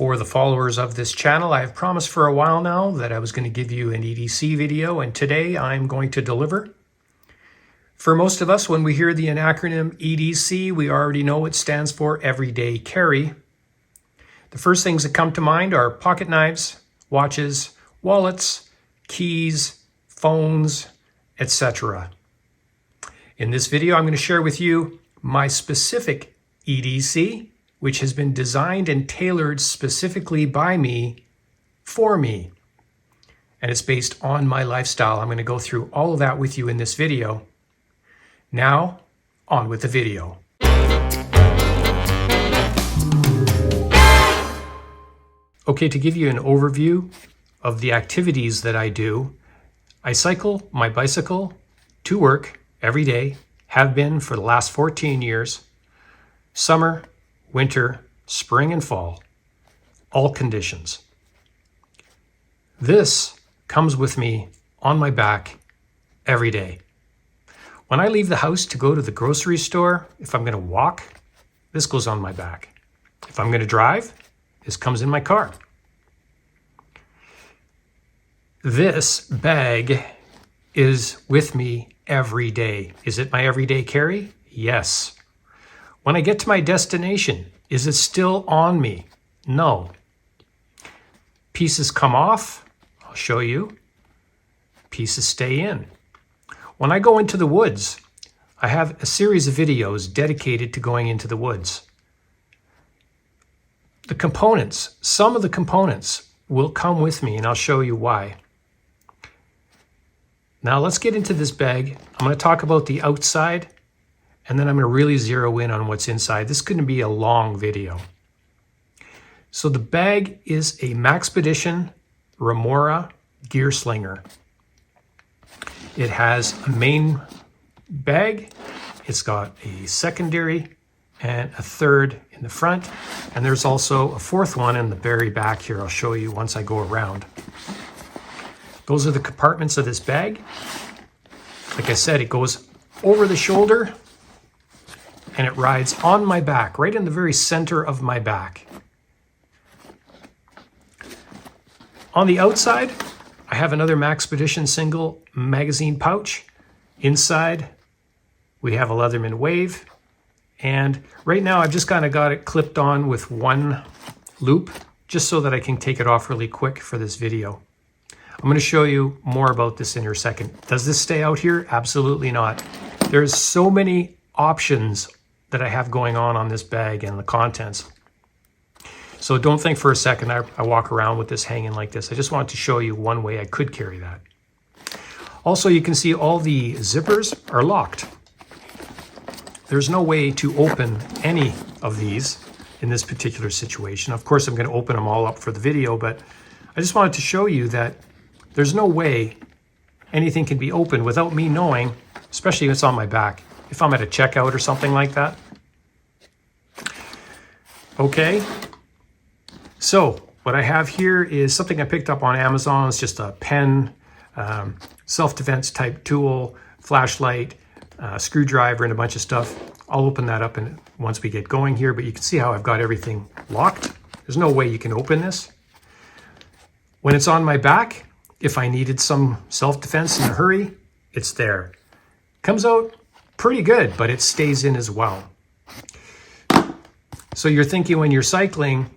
For the followers of this channel, I have promised for a while now that I was going to give you an EDC video, and today I'm going to deliver. For most of us, when we hear the acronym EDC, we already know it stands for Everyday Carry. The first things that come to mind are pocket knives, watches, wallets, keys, phones, etc. In this video, I'm going to share with you my specific EDC, which has been designed and tailored specifically by me, for me. And it's based on my lifestyle. I'm going to go through all of that with you in this video. Now, on with the video. Okay, to give you an overview of the activities that I do, I cycle my bicycle to work every day, have been for the last 14 years, summer, winter, spring, and fall, all conditions. This comes with me on my back every day. When I leave the house to go to the grocery store, if I'm going to walk, this goes on my back. If I'm going to drive, this comes in my car. This bag is with me every day. Is it my everyday carry? Yes. When I get to my destination, is it still on me? No. Pieces come off. I'll show you. Pieces stay in. When I go into the woods, I have a series of videos dedicated to going into the woods. The components, some of the components will come with me, and I'll show you why. Now let's get into this bag. I'm going to talk about the outside, and then I'm going to really zero in on what's inside. This is going to be a long video. So the bag is a Maxpedition Remora gear slinger. It has a main bag. It's got a secondary and a third in the front. And there's also a fourth one in the very back here. I'll show you once I go around. Those are the compartments of this bag. Like I said, it goes over the shoulder and it rides on my back, right in the very center of my back. On the outside, I have another Maxpedition single magazine pouch. Inside, we have a Leatherman Wave. And right now, I've just kind of got it clipped on with one loop, just so that I can take it off really quick for this video. I'm going to show you more about this in a second. Does this stay out here? Absolutely not. There's so many options that I have going on this bag and the contents. So don't think for a second I walk around with this hanging like this. I just wanted to show you one way I could carry that. Also, you can see all the zippers are locked. There's no way to open any of these in this particular situation. Of course, I'm going to open them all up for the video, but I just wanted to show you that there's no way anything can be opened without me knowing, especially if it's on my back, if I'm at a checkout or something like that. Okay, so what I have here is something I picked up on Amazon. It's just a pen, self-defense type tool, flashlight, screwdriver, and a bunch of stuff. I'll open that up once we get going here, but you can see how I've got everything locked. There's no way you can open this. When it's on my back, if I needed some self-defense in a hurry, it's there. Comes out pretty good, but it stays in as well. So you're thinking when you're cycling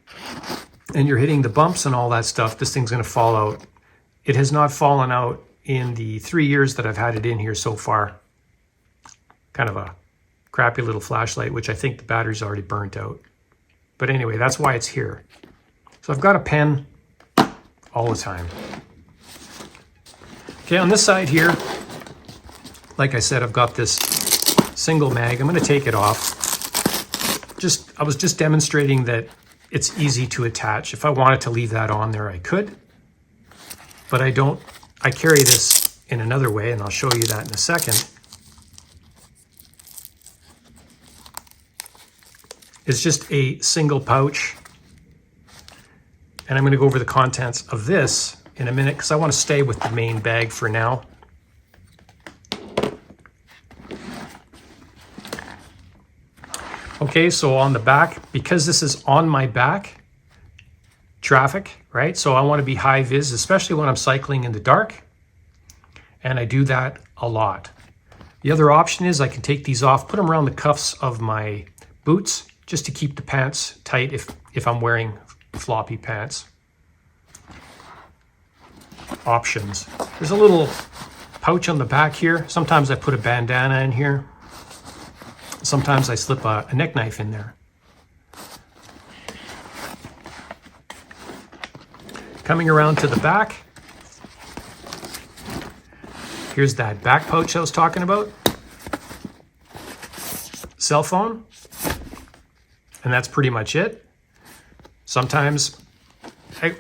and you're hitting the bumps and all that stuff, this thing's going to fall out. It has not fallen out in the 3 years that I've had it in here so far. Kind of a crappy little flashlight, which I think the battery's already burnt out. But anyway, that's why it's here. So I've got a pen all the time. Okay, on this side here, like I said, I've got this single mag. I'm going to take it off. I was just demonstrating that it's easy to attach. If I wanted to leave that on there, I could, but I don't. I carry this in another way, and I'll show you that in a second. It's just a single pouch, and I'm going to go over the contents of this in a minute because I want to stay with the main bag for now. Okay, so on the back, because this is on my back, traffic, right? So I want to be high vis, especially when I'm cycling in the dark. And I do that a lot. The other option is I can take these off, put them around the cuffs of my boots just to keep the pants tight if I'm wearing floppy pants. Options. There's a little pouch on the back here. Sometimes I put a bandana in here. Sometimes I slip a neck knife in there. Coming around to the back, here's that back pouch I was talking about. Cell phone, and that's pretty much it. Sometimes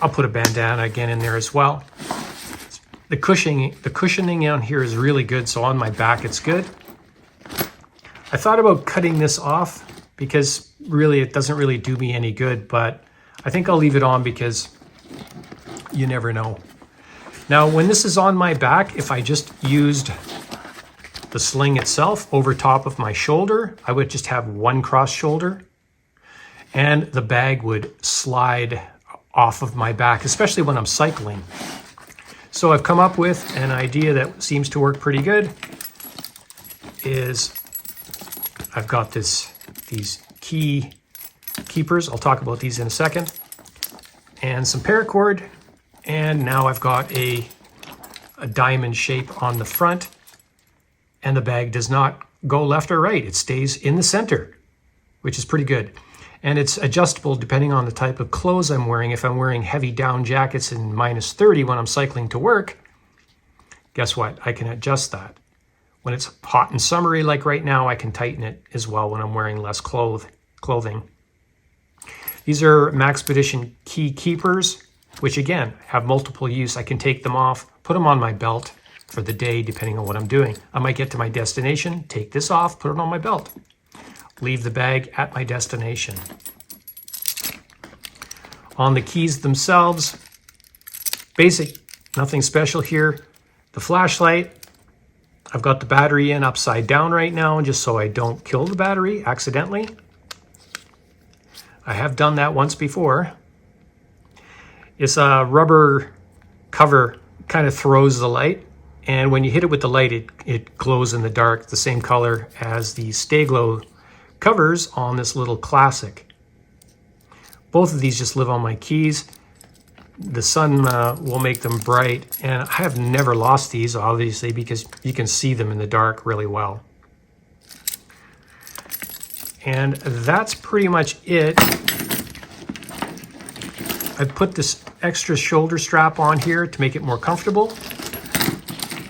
I'll put a bandana again in there as well. The cushioning on here is really good, so on my back it's good. I thought about cutting this off because really it doesn't really do me any good, but I think I'll leave it on because you never know. Now, when this is on my back, if I just used the sling itself over top of my shoulder, I would just have one cross shoulder and the bag would slide off of my back, especially when I'm cycling. So I've come up with an idea that seems to work pretty good. Is I've got these keepers. I'll talk about these in a second. And some paracord. And now I've got a diamond shape on the front. And the bag does not go left or right. It stays in the center, which is pretty good. And it's adjustable depending on the type of clothes I'm wearing. If I'm wearing heavy down jackets in -30 when I'm cycling to work, guess what? I can adjust that. When it's hot and summery like right now, I can tighten it as well when I'm wearing less clothing. These are Maxpedition key keepers, which again, have multiple use. I can take them off, put them on my belt for the day, depending on what I'm doing. I might get to my destination, take this off, put it on my belt. Leave the bag at my destination. On the keys themselves, basic, nothing special here. The flashlight, I've got the battery in upside down right now, just so I don't kill the battery accidentally. I have done that once before. It's a rubber cover, kind of throws the light, and when you hit it with the light, it glows in the dark, the same color as the Stay Glow covers on this little classic. Both of these just live on my keys. The sun will make them bright, and I have never lost these, obviously, because you can see them in the dark really well. And that's pretty much it. I put this extra shoulder strap on here to make it more comfortable.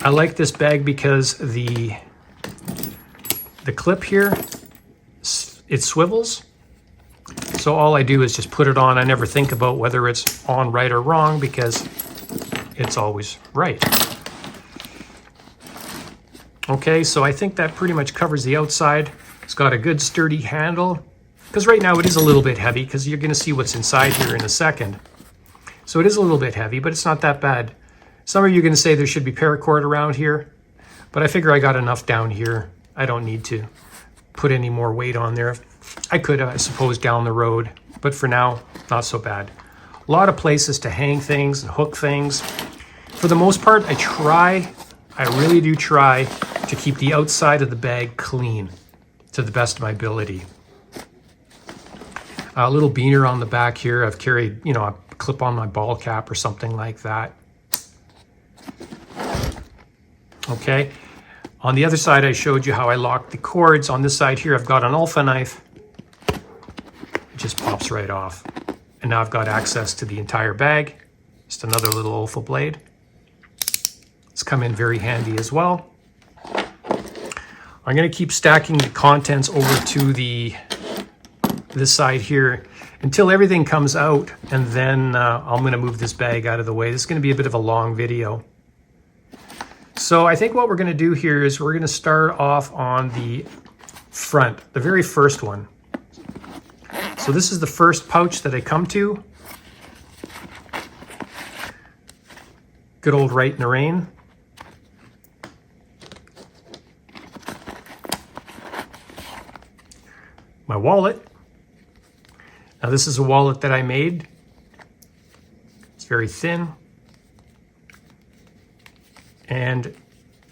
I like this bag because the clip here, it swivels. So all I do is just put it on. I never think about whether it's on right or wrong because it's always right. Okay, so I think that pretty much covers the outside. It's got a good sturdy handle because right now it is a little bit heavy because you're going to see what's inside here in a second. So it is a little bit heavy, but it's not that bad. Some of you are going to say there should be paracord around here, but I figure I got enough down here. I don't need to put any more weight on there. I could, I suppose, down the road, but for now, not so bad. A lot of places to hang things and hook things. For the most part, I really do try to keep the outside of the bag clean to the best of my ability. A little beaner on the back here. I've carried, a clip on my ball cap or something like that. Okay. On the other side, I showed you how I locked the cords. On this side here, I've got an alpha knife. It just pops right off. And now I've got access to the entire bag. Just another little alpha blade. It's come in very handy as well. I'm going to keep stacking the contents over to this side here until everything comes out, and then I'm going to move this bag out of the way. This is going to be a bit of a long video. So I think what we're going to do here is we're going to start off on the front, the very first one. So this is the first pouch that I come to. Good old Right in the Rain. My wallet. Now this is a wallet that I made very thin. And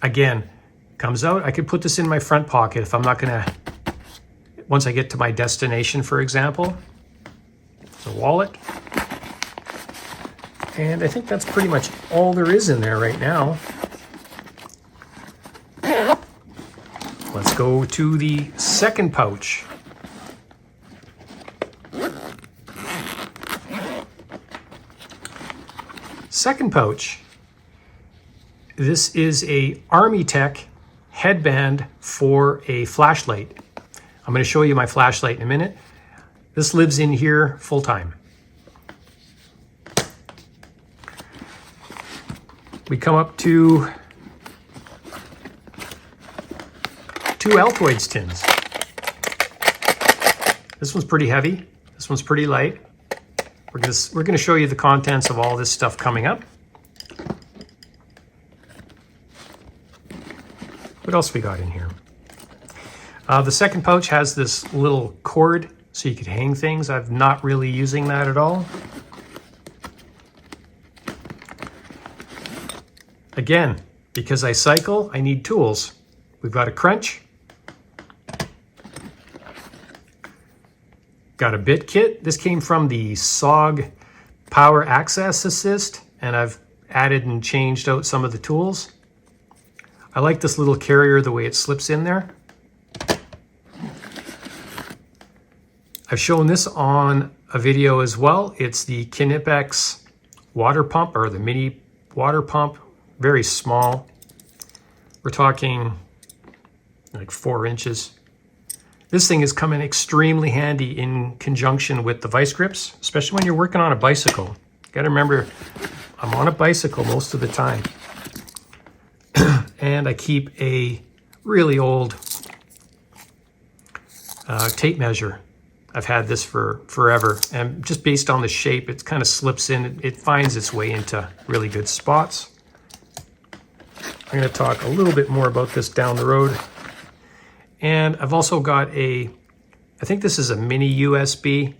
again, comes out. I could put this in my front pocket if I'm not gonna, once I get to my destination, for example. It's a wallet. And I think that's pretty much all there is in there right now. Let's go to the second pouch. Second pouch. This is a Army Tech headband for a flashlight. I'm going to show you my flashlight in a minute. This lives in here full time. We come up to 2 Altoids tins. This one's pretty heavy. This one's pretty light. We're gonna show you the contents of all this stuff coming up. What else we got in here? The second pouch has this little cord so you could hang things. I'm not really using that at all. Again, because I cycle, I need tools. We've got a crunch. Got a bit kit. This came from the SOG Power Access Assist, and I've added and changed out some of the tools. I like this little carrier, the way it slips in there. I've shown this on a video as well. It's the Knipex water pump, or the mini water pump, very small. We're talking like 4 inches. This thing is coming extremely handy in conjunction with the vice grips, especially when you're working on a bicycle. You gotta remember, I'm on a bicycle most of the time. And I keep a really old tape measure. I've had this for forever, and just based on the shape, it kind of slips in. It finds its way into really good spots. I'm gonna talk a little bit more about this down the road. And I've also got I think this is a mini USB.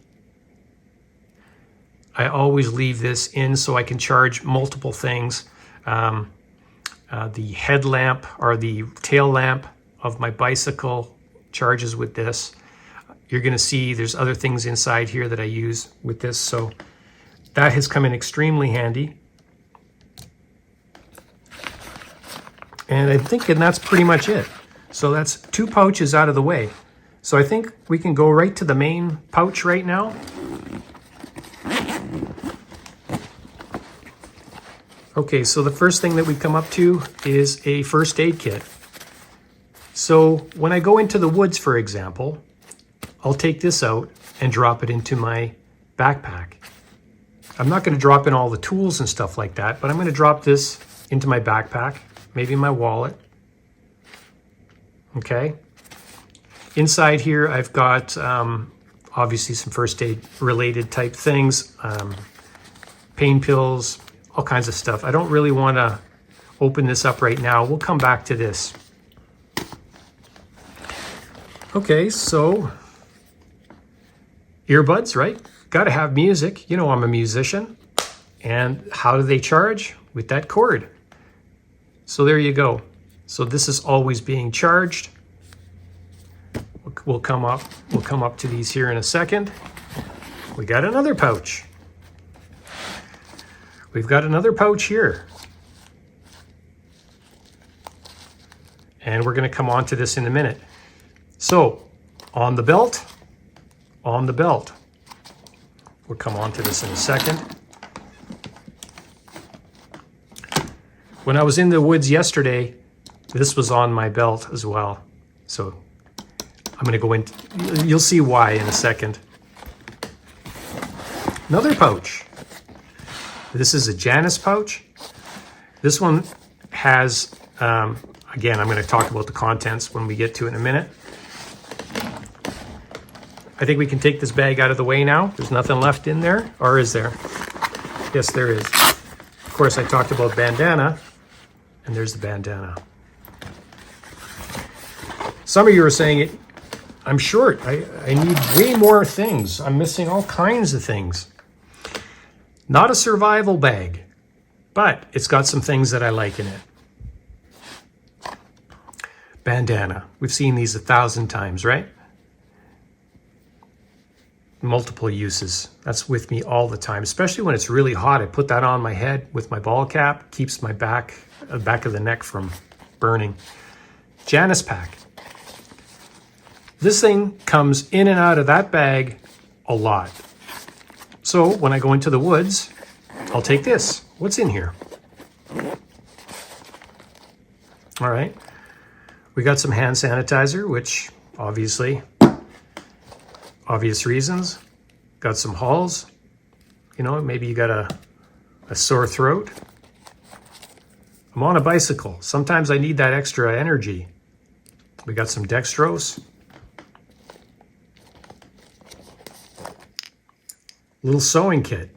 I always leave this in so I can charge multiple things. The headlamp or the tail lamp of my bicycle charges with this. You're gonna see there's other things inside here that I use with this, so that has come in extremely handy. And I'm thinking that's pretty much it. So that's 2 pouches out of the way. So I think we can go right to the main pouch right now. Okay, so the first thing that we come up to is a first aid kit. So when I go into the woods, for example, I'll take this out and drop it into my backpack. I'm not going to drop in all the tools and stuff like that, but I'm going to drop this into my backpack, maybe my wallet. Okay. Inside here, I've got obviously some first aid related type things, pain pills, all kinds of stuff. I don't really want to open this up right now. We'll come back to this. Okay, so earbuds, right? Got to have music. You know I'm a musician. And how do they charge? With that cord. So there you go. So this is always being charged. We'll come up to these here in a second. We got another pouch. We've got another pouch here. And we're going to come on to this in a minute. So on the belt. We'll come on to this in a second. When I was in the woods yesterday, this was on my belt as well. So I'm going to go in. You'll see why in a second. Another pouch. This is a Janus pouch. This one has, again, I'm going to talk about the contents when we get to it in a minute. I think we can take this bag out of the way now. There's nothing left in there, or is there? Yes, there is. Of course, I talked about bandana, and there's the bandana. Some of you are saying, I'm short. I need way more things. I'm missing all kinds of things. Not a survival bag, but it's got some things that I like in it. Bandana. We've seen these 1,000 times, right? Multiple uses. That's with me all the time, especially when it's really hot. I put that on my head with my ball cap, keeps my back of the neck from burning. Janus pack. This thing comes in and out of that bag a lot. So when I go into the woods, I'll take this. What's in here? All right. We got some hand sanitizer, which obviously, obvious reasons. Got some Halls. You know, maybe you got a sore throat. I'm on a bicycle. Sometimes I need that extra energy. We got some dextrose. Little sewing kit.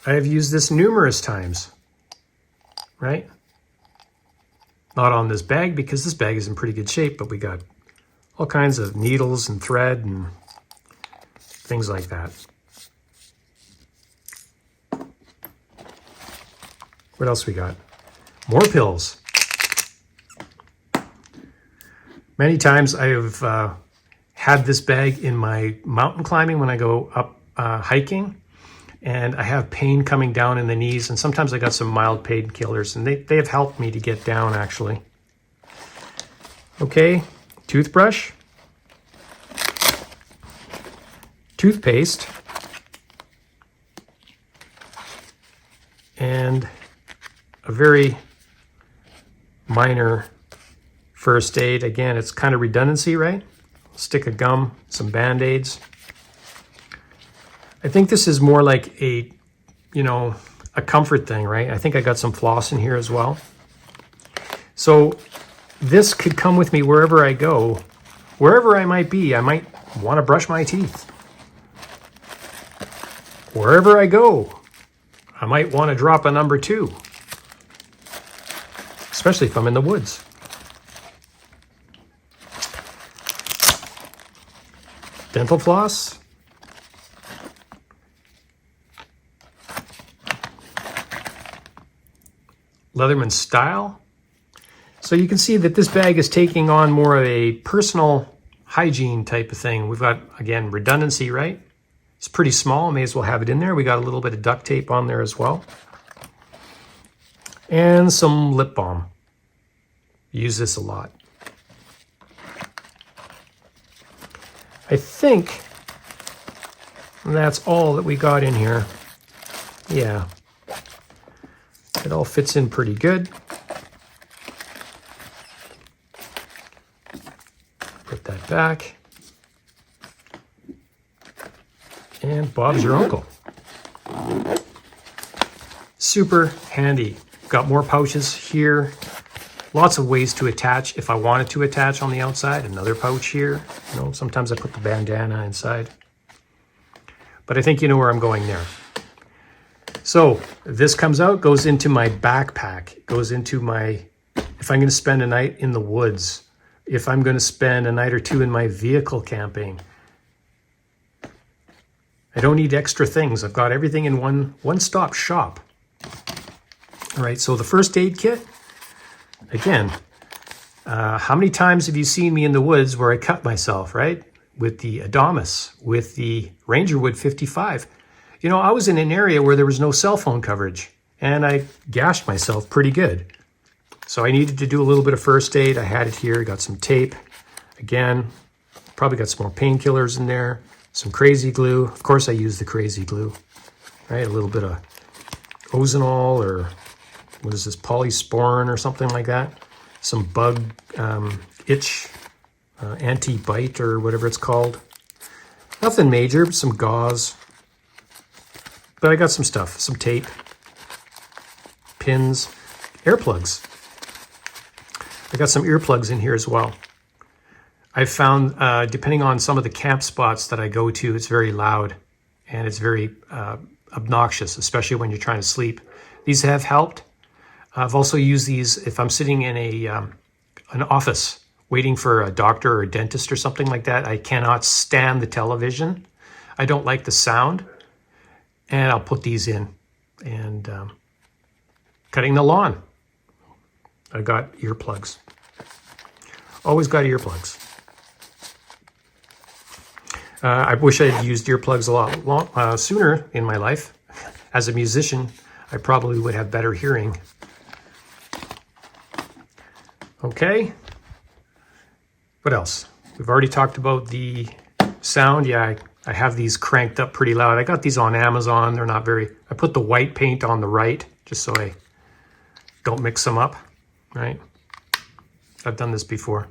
I have used this numerous times, right? Not on this bag because this bag is in pretty good shape, but we got all kinds of needles and thread and things like that. What else we got? More pills. Many times I have had this bag in my mountain climbing when I go up hiking, and I have pain coming down in the knees, and sometimes I got some mild painkillers, and they have helped me to get down actually. Okay, toothbrush, toothpaste, and a very minor first aid. Again, it's kind of redundancy, right? Stick of gum, some Band-Aids. I think this is more like a, you know, a comfort thing, right? I think I got some floss in here as well. So this could come with me wherever I go. Wherever I might be, I might want to brush my teeth. Wherever I go, I might want to drop a number 2. Especially if I'm in the woods. Dental floss. Leatherman style. So you can see that this bag is taking on more of a personal hygiene type of thing. We've got, again, redundancy, right? It's pretty small, may as well have it in there. We got a little bit of duct tape on there as well. And some lip balm. Use this a lot. I think that's all that we got in here. Yeah. It all fits in pretty good. Put that back. And Bob's your uncle. Super handy. Got more pouches here. Lots of ways to attach. If I wanted to attach on the outside, another pouch here. You know, sometimes I put the bandana inside. But I think you know where I'm going there. So this comes out, goes into my backpack, goes into my, if I'm going to spend a night in the woods, if I'm going to spend a night or two in my vehicle camping. I don't need extra things. I've got everything in one-stop shop. All right, so the first aid kit, again, how many times have you seen me in the woods where I cut myself, right? With the Adamas, with the Ranger Wood 55. You know, I was in an area where there was no cell phone coverage, and I gashed myself pretty good. So I needed to do a little bit of first aid. I had it here, got some tape. Again, probably got some more painkillers in there, some crazy glue. Of course I use the crazy glue, right? A little bit of Ozanol, or what is this, polysporin or something like that. Some bug itch, anti-bite or whatever it's called. Nothing major, some gauze. But I got some stuff, some tape, pins, earplugs. I got some earplugs in here as well. I've found, depending on some of the camp spots that I go to, it's very loud and it's very obnoxious, especially when you're trying to sleep. These have helped. I've also used these if I'm sitting in an office waiting for a doctor or a dentist or something like that. I cannot stand the television. I don't like the sound. And I'll put these in. And cutting the lawn. I got earplugs. Always got earplugs. I wish I had used earplugs a lot sooner in my life. As a musician, I probably would have better hearing. Okay. What else? We've already talked about the sound. Yeah, I have these cranked up pretty loud. I got these on Amazon. They're not very... I put the white paint on the right just so I don't mix them up, right? I've done this before.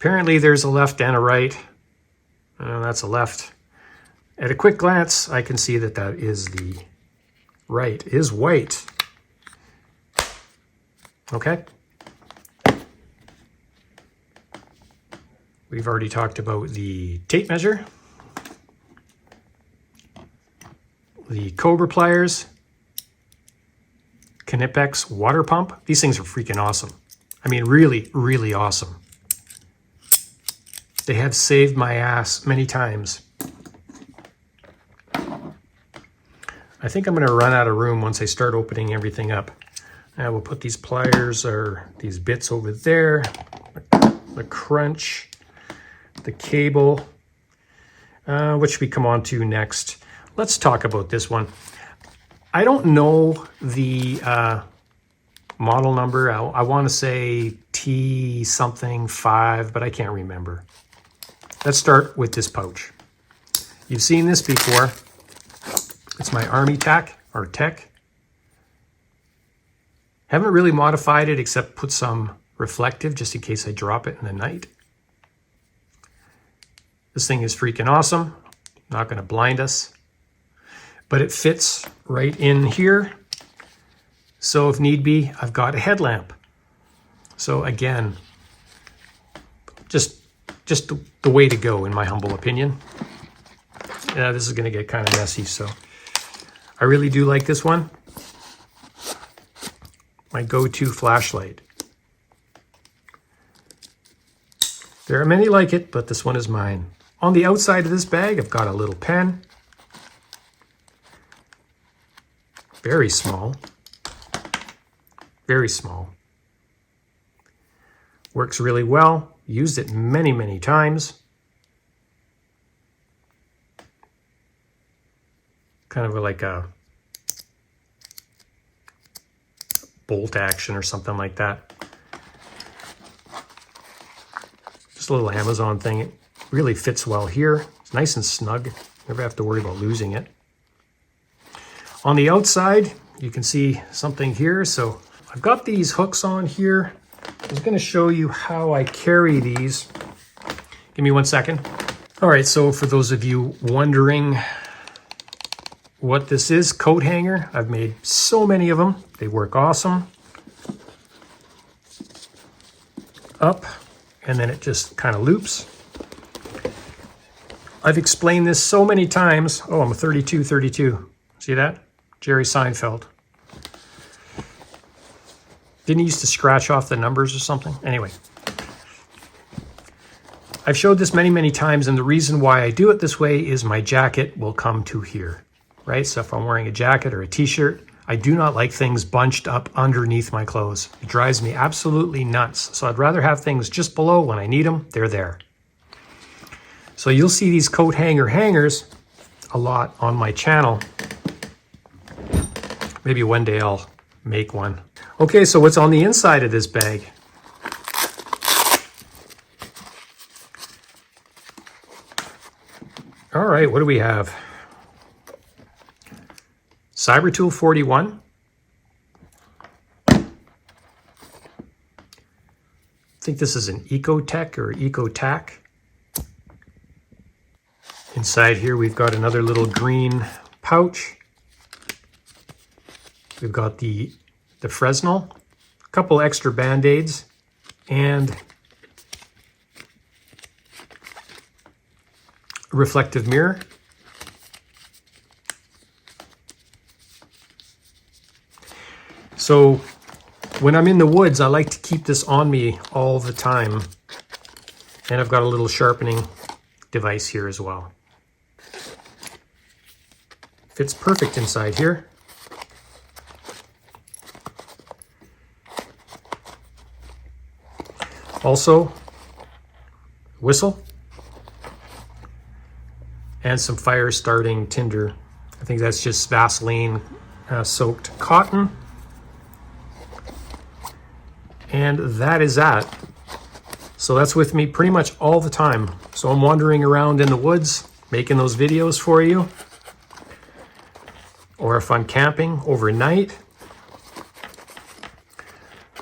Apparently there's a left and a right. That's a left. At a quick glance, I can see that that is the right, is white. Okay. We've already talked about the tape measure, the Cobra pliers, Knipex water pump. These things are freaking awesome. I mean, really, really awesome. They have saved my ass many times. I think I'm going to run out of room once I start opening everything up. I will put these pliers or these bits over there, the crunch, the cable. What should we come on to next? Let's talk about this one. I don't know the model number. I want to say T something 5, but I can't remember. Let's start with this pouch. You've seen this before. It's my Army Tack or Tech. Haven't really modified it except put some reflective just in case I drop it in the night. This thing is freaking awesome. Not going to blind us. But it fits right in here. So if need be, I've got a headlamp. So again, just the way to go in my humble opinion. Yeah, this is going to get kind of messy, so I really do like this one. My go-to flashlight. There are many like it, but this one is mine. On the outside of this bag, I've got a little pen. Very small. Very small. Works really well. Used it many, many times. Kind of like a bolt action or something like that. Just a little Amazon thing. It really fits well here. It's nice and snug. Never have to worry about losing it. On the outside, you can see something here. So I've got these hooks on here. I was going to show you how I carry these. Give me 1 second. All right, so for those of you wondering what this is, coat hanger. I've made so many of them. They work awesome. Up, and then it just kind of loops. I've explained this so many times. Oh, I'm a 32. See that? Jerry Seinfeld. Didn't he used to scratch off the numbers or something? Anyway. I've showed this many, many times, and the reason why I do it this way is my jacket will come to here, right? So if I'm wearing a jacket or a t-shirt, I do not like things bunched up underneath my clothes. It drives me absolutely nuts. So I'd rather have things just below. When I need them, they're there. So you'll see these coat hanger hangers a lot on my channel. Maybe one day I'll make one. Okay, so what's on the inside of this bag? All right, what do we have? Cybertool 41. I think this is an Ecotech or Ecotac. Inside here we've got another little green pouch. We've got the Fresnel, a couple extra Band-Aids, and a reflective mirror. So when I'm in the woods, I like to keep this on me all the time. And I've got a little sharpening device here as well. Fits perfect inside here. Also, whistle and some fire starting tinder. I think that's just Vaseline soaked cotton. And that is that. So that's with me pretty much all the time. So I'm wandering around in the woods, making those videos for you. Or if I'm camping overnight.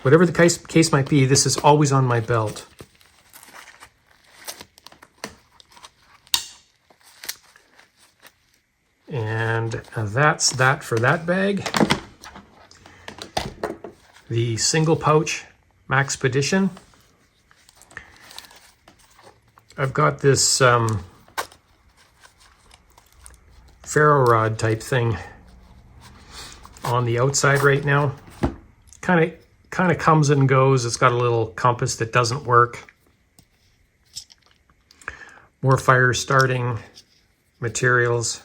Whatever the case might be, this is always on my belt. And that's that for that bag. The single pouch Maxpedition. I've got this Ferro Rod type thing on the outside right now. Kind of comes and goes. It's got a little compass that doesn't work. More fire starting materials.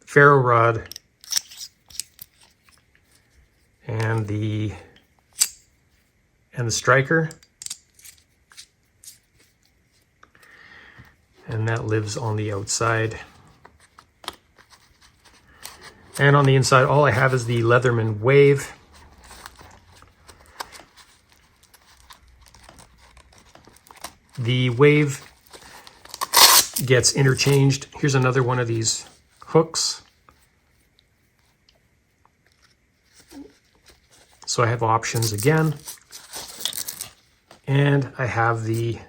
Ferro Rod and the striker. And that lives on the outside. And on the inside, all I have is the Leatherman Wave. The Wave gets interchanged. Here's another one of these hooks. So I have options again. And I have the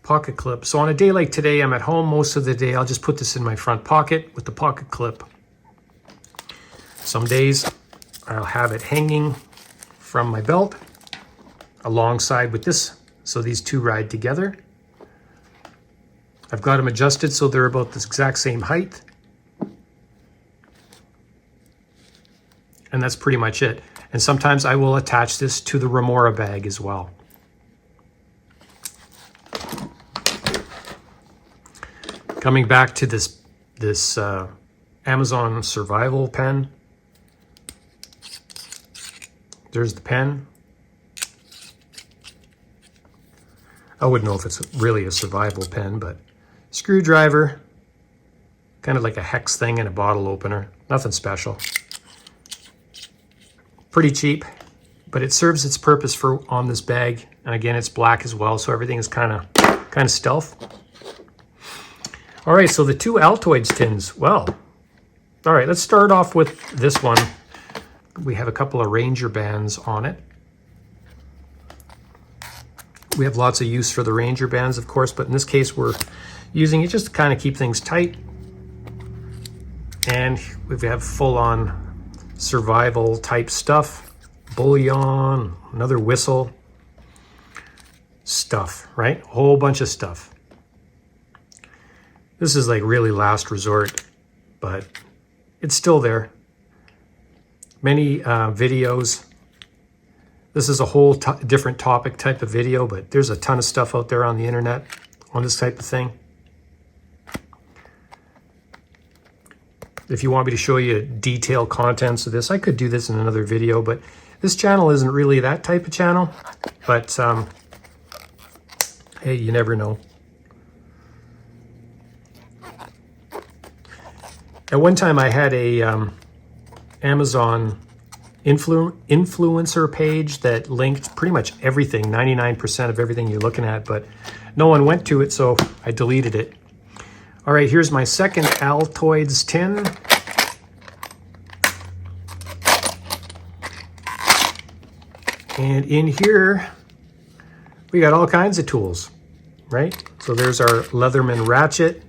pocket clip. So on a day like today, I'm at home most of the day. I'll just put this in my front pocket with the pocket clip. Some days I'll have it hanging from my belt alongside with this. So these two ride together. I've got them adjusted so they're about the exact same height. And that's pretty much it. And sometimes I will attach this to the Remora bag as well. Coming back to this Amazon survival pen. There's the pen. I wouldn't know if it's really a survival pen, but screwdriver, kind of like a hex thing and a bottle opener. Nothing special. Pretty cheap, but it serves its purpose for on this bag. And again, it's black as well, so everything is kind of stealth. All right, so the two Altoids tins. Well, all right, let's start off with this one. We have a couple of Ranger bands on it. We have lots of use for the Ranger bands, of course, but in this case, we're using it just to kind of keep things tight. And we have full-on survival type stuff, bullion, another whistle, stuff, right? A whole bunch of stuff. This is like really last resort, but it's still there. Many videos. This is a whole different topic type of video, but there's a ton of stuff out there on the internet on this type of thing. If you want me to show you detailed contents of this, I could do this in another video, but this channel isn't really that type of channel. But hey, you never know. At one time I had a Amazon influencer page that linked pretty much everything, 99% of everything you're looking at, but no one went to it, so I deleted it. All right, here's my second Altoids tin. And in here, we got all kinds of tools, right? So there's our Leatherman ratchet.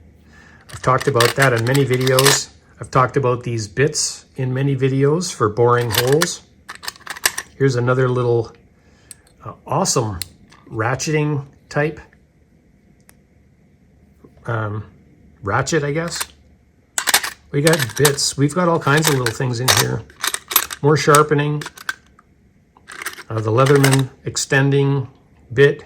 I've talked about that in many videos. I've talked about these bits in many videos for boring holes. Here's another little awesome ratcheting type ratchet, I guess. We got bits. We've got all kinds of little things in here. More sharpening. The Leatherman extending bit.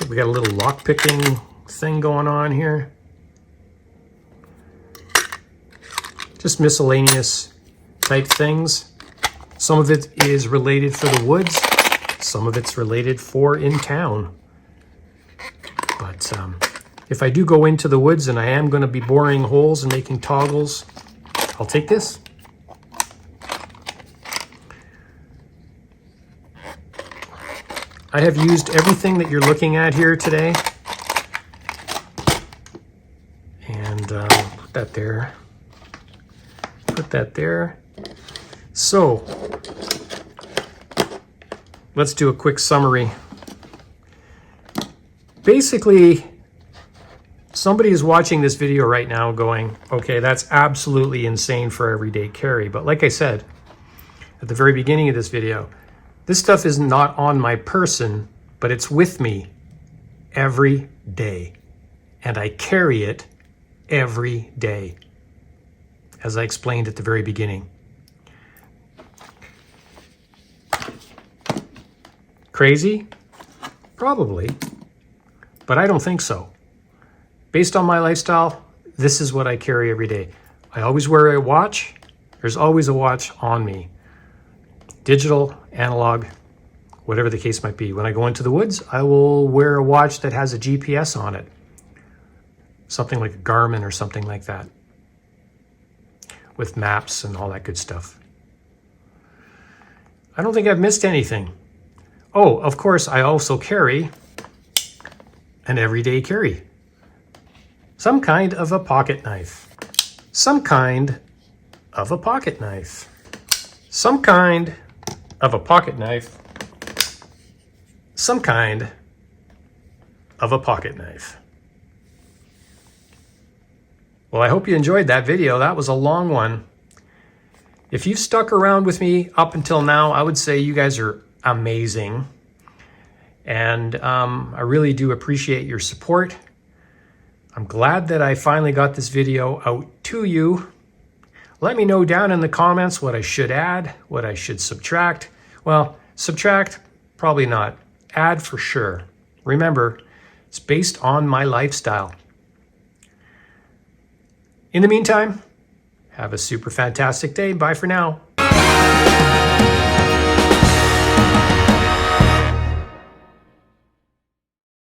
We got a little lock picking thing going on here. Just miscellaneous type things. Some of it is related for the woods. Some of it's related for in town. But if I do go into the woods and I am going to be boring holes and making toggles, I'll take this. I have used everything that you're looking at here today. And put that there. Put that there. So, let's do a quick summary. Basically, somebody is watching this video right now going, okay, that's absolutely insane for everyday carry. But like I said at the very beginning of this video, this stuff is not on my person, but it's with me every day. And I carry it every day, as I explained at the very beginning. Crazy? Probably. But I don't think so. Based on my lifestyle, this is what I carry every day. I always wear a watch. There's always a watch on me. Digital, analog, whatever the case might be. When I go into the woods, I will wear a watch that has a GPS on it. Something like a Garmin or something like that, with maps and all that good stuff. I don't think I've missed anything. Oh, of course, I also carry an everyday carry. Some kind of a pocket knife. Some kind of a pocket knife. Some kind of a pocket knife. Some kind of a pocket knife. Well, I hope you enjoyed that video. That was a long one. If you've stuck around with me up until now, I would say you guys are amazing. And I really do appreciate your support. I'm glad that I finally got this video out to you. Let me know down in the comments what I should add, what I should subtract. Well, subtract, probably not. Add for sure. Remember, it's based on my lifestyle. In the meantime, have a super fantastic day. Bye for now.